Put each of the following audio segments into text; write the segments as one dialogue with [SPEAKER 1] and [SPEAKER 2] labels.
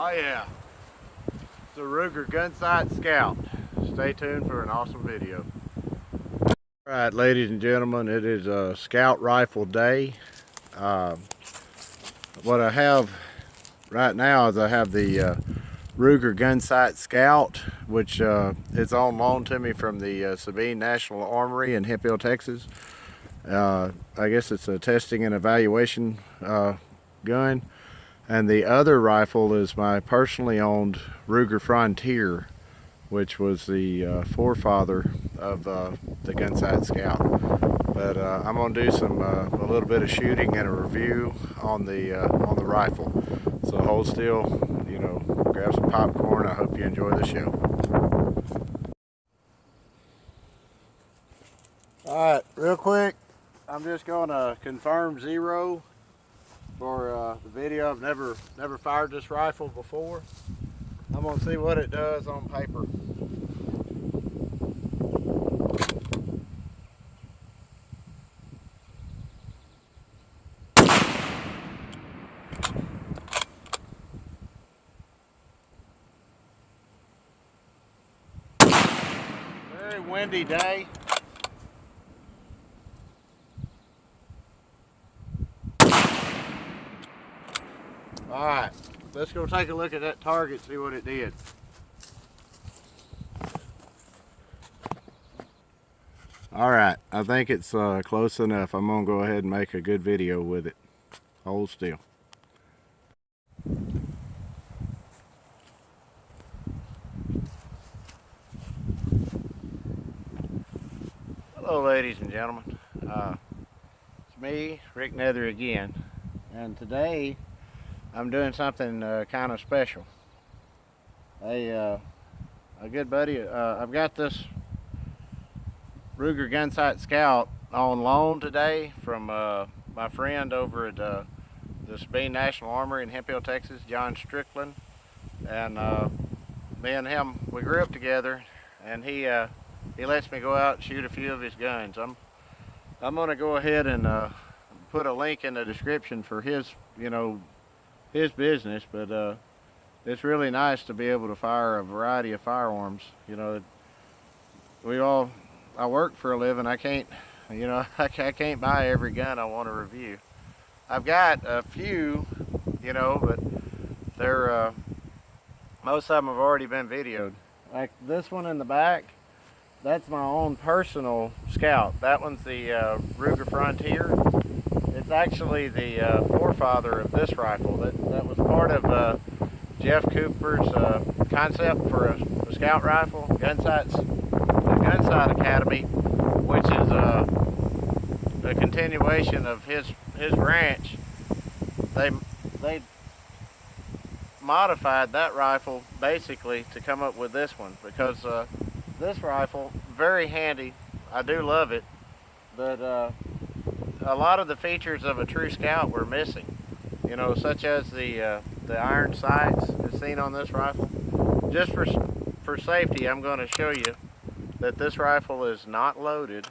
[SPEAKER 1] Oh yeah, it's a Ruger Gunsite Scout. Stay tuned for an awesome video. Alright, ladies and gentlemen, it is a Scout Rifle Day. What I have right now is I have the Ruger Gunsite Scout, which is on loan to me from the Sabine National Armory in Hemphill, Texas. I guess it's a testing and evaluation gun. And the other rifle is my personally owned Ruger Frontier, which was the forefather of the Gunsite Scout. But I'm gonna do a little bit of shooting and a review on the rifle. So hold still, grab some popcorn. I hope you enjoy the show. All right, real quick, I'm just gonna confirm 0 for the video. I've never fired this rifle before. I'm gonna see what it does on paper. Very windy day. All right, let's go take a look at that target, see what it did. All right, I think it's close enough. I'm gonna go ahead and make a good video with it. Hold still. Hello, ladies and gentlemen. It's me, Rick Nether again, and today I'm doing something kind of special. A good buddy, I've got this Ruger Gunsite Scout on loan today from my friend over at the Sabine National Armory in Hemphill, Texas, John Strickland. And me and him, we grew up together, and he lets me go out and shoot a few of his guns. I'm gonna go ahead and put a link in the description for his his business, but it's really nice to be able to fire a variety of firearms. I work for a living. I can't I can't buy every gun I want to review. I've got a few, but they're most of them have already been videoed. Like this one in the back, that's my own personal Scout. That one's the Ruger Frontier. It's actually the forefather of this rifle. That was part of Jeff Cooper's concept for a Scout rifle, the Gunsite Academy, which is a continuation of his ranch. They modified that rifle basically to come up with this one, because this rifle, very handy. I do love it, but a lot of the features of a true Scout were missing, such as the iron sights as seen on this rifle. Just for safety, I'm going to show you that this rifle is not loaded.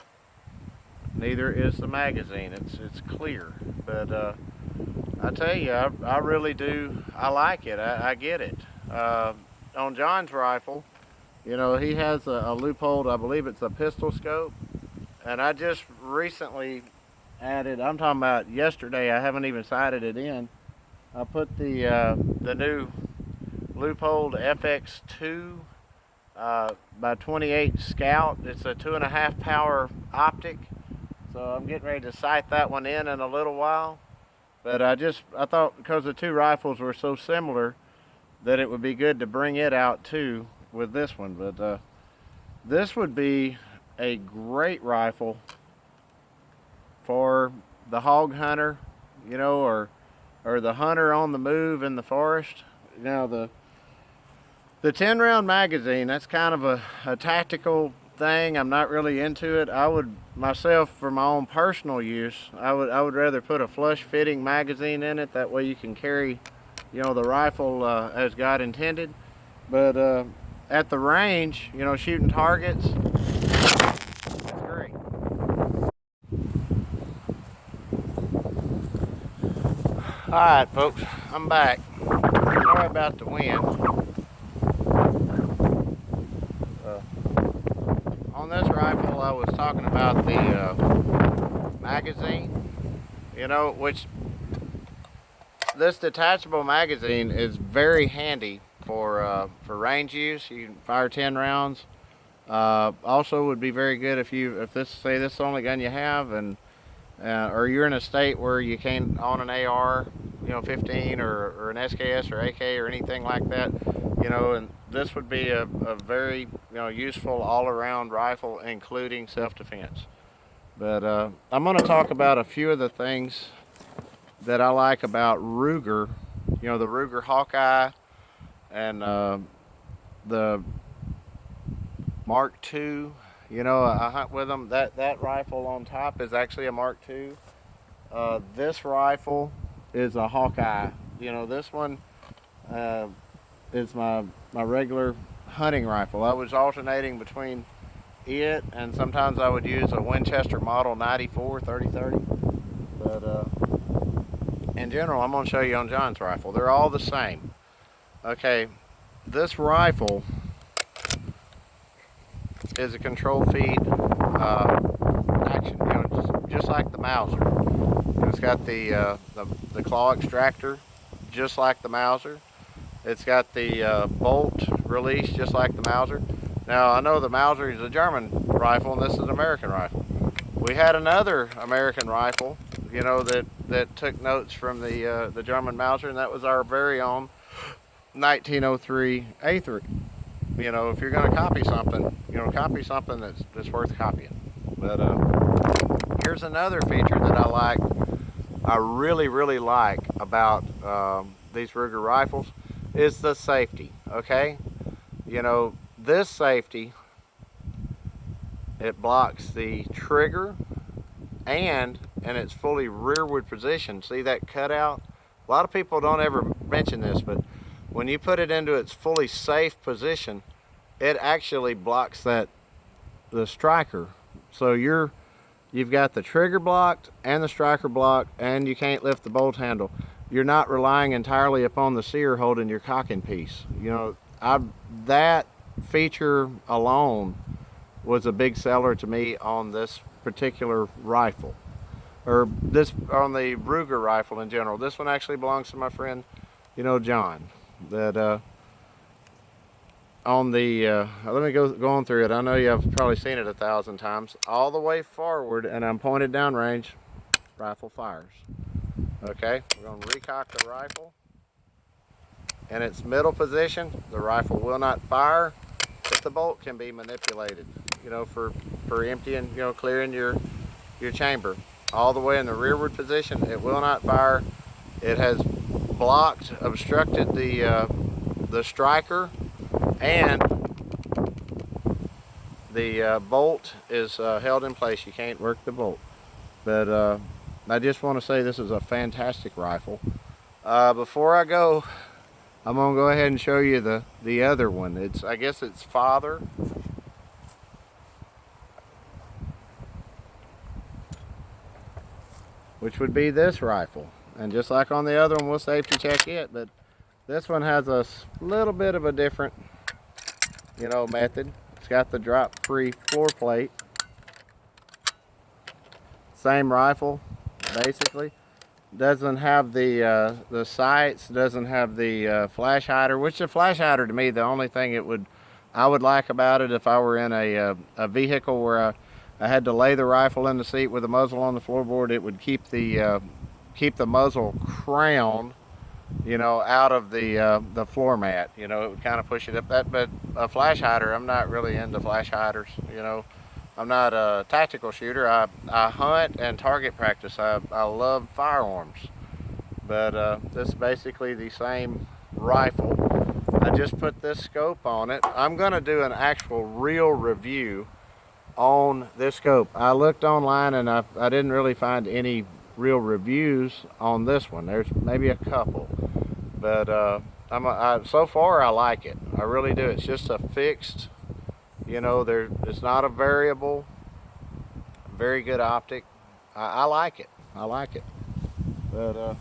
[SPEAKER 1] Neither is the magazine. It's clear. But I tell you, I really do. I like it. I get it. On John's rifle, he has a loophole. I believe it's a pistol scope, and I just recently added. I'm talking about yesterday. I haven't even sighted it in. I put the new loophole FX2 by 28 Scout. It's a 2.5 power optic, so I'm getting ready to sight that one in a little while. But I thought, because the two rifles were so similar, that it would be good to bring it out too with this one. But this would be a great rifle for the hog hunter, or the hunter on the move in the forest. The 10-round magazine, that's kind of a tactical thing. I'm not really into it. I would myself, for my own personal use, I would rather put a flush fitting magazine in it. That way you can carry the rifle as God intended. But at the range, shooting targets, that's great. Alright folks, I'm back. Sorry sorry about the wind. On this rifle, I was talking about the magazine, you know, which this detachable magazine is very handy for range use. You can fire 10 rounds. Also would be very good if this is the only gun you have, and or you're in a state where you can't own an AR, 15 or an SKS or AK or anything like that, and this would be a very, useful all-around rifle, including self-defense. But I'm going to talk about a few of the things that I like about Ruger, the Ruger Hawkeye and the Mark II. I hunt with them. That rifle on top is actually a Mark II. This rifle is a Hawkeye. This one is my regular hunting rifle. I was alternating between it and sometimes I would use a Winchester Model 94 30-30. But in general, I'm going to show you on John's rifle. They're all the same. Okay, this rifle is a control feed action, just like the Mauser. It's got the claw extractor, just like the Mauser. It's got the bolt release, just like the Mauser. Now, I know the Mauser is a German rifle, and this is an American rifle. We had another American rifle, that took notes from the German Mauser, and that was our very own 1903 A3. If you're going to copy something, copy something that's worth copying. But here's another feature that I really, really like about these Ruger rifles is the safety, okay? This safety, it blocks the trigger and it's fully rearward position. See that cutout? A lot of people don't ever mention this, but when you put it into its fully safe position, it actually blocks the striker. So you've got the trigger blocked and the striker blocked, and you can't lift the bolt handle. You're not relying entirely upon the sear holding your cocking piece. That feature alone was a big seller to me on this particular rifle, or on the Ruger rifle in general. This one actually belongs to my friend, John. That on the let me go on through it. I know you've probably seen it 1,000 times. All the way forward, and I'm pointed downrange, rifle fires. Okay, we're going to recock the rifle. In its middle position, the rifle will not fire, but the bolt can be manipulated, for emptying, clearing your chamber. All the way in the rearward position, it will not fire. It has obstructed the striker, and the bolt is held in place. You can't work the bolt. But I just want to say this is a fantastic rifle. Before I go, I'm gonna go ahead and show you the other one. I guess it's father. Which would be this rifle. And just like on the other one, we'll safety check it, but this one has a little bit of a different, method. It's got the drop-free floor plate. Same rifle, basically. Doesn't have the sights, doesn't have the flash hider, which the flash hider to me, the only thing I would like about it if I were in a vehicle where I had to lay the rifle in the seat with the muzzle on the floorboard, it would keep the muzzle crown, out of the floor mat. It would kind of push it up that. But a flash hider, I'm not really into flash hiders. I'm not a tactical shooter. I hunt and target practice. I love firearms. But this is basically the same rifle. I just put this scope on it. I'm going to do an actual real review on this scope. I looked online and I didn't really find any real reviews on this one. There's maybe a couple, but so far I like it. I really do. It's just a fixed, it's not a variable. Very good optic. I like it. I like it. But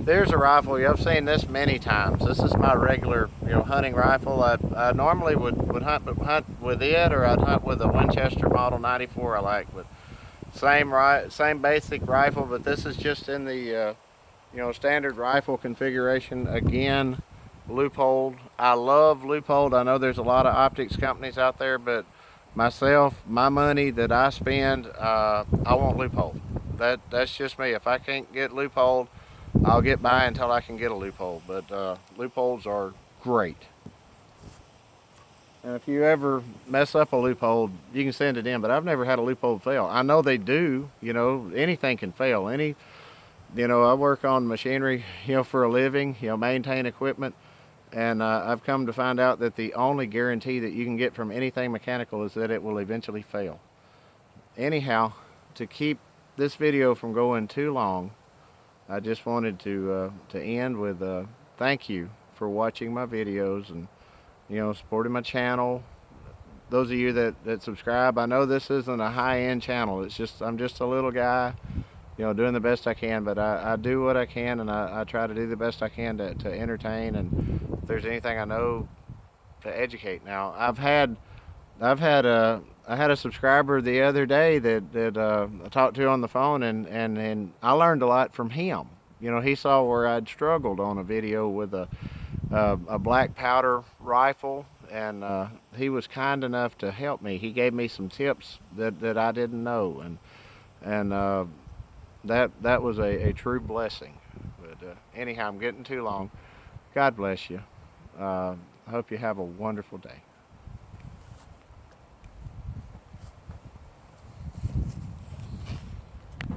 [SPEAKER 1] There's a rifle. I've seen this many times. This is my regular, hunting rifle. I normally would hunt with it, or I'd hunt with a Winchester Model 94 I like. But same basic rifle, but this is just in the standard rifle configuration. Again, loopholed. I love loopholed. I know there's a lot of optics companies out there, but myself, my money that I spend, I want loophole. That's just me. If I can't get loophole, I'll get by until I can get a loophole. But loopholes are great. And if you ever mess up a loophole, you can send it in. But I've never had a loophole fail. I know they do. Anything can fail. I work on machinery, for a living. Maintain equipment. And I've come to find out that the only guarantee that you can get from anything mechanical is that it will eventually fail. Anyhow, to keep this video from going too long, I just wanted to end with thank you for watching my videos and supporting my channel. Those of you that subscribe, I know this isn't a high-end channel. I'm just a little guy, doing the best I can, but I do what I can, and I try to do the best I can to entertain, and if there's anything I know, to educate. Now, I had a subscriber the other day that I talked to on the phone, and I learned a lot from him. He saw where I'd struggled on a video with a black powder rifle, and he was kind enough to help me. He gave me some tips that I didn't know, and that was a true blessing. But anyhow, I'm getting too long. God bless you. I hope you have a wonderful day.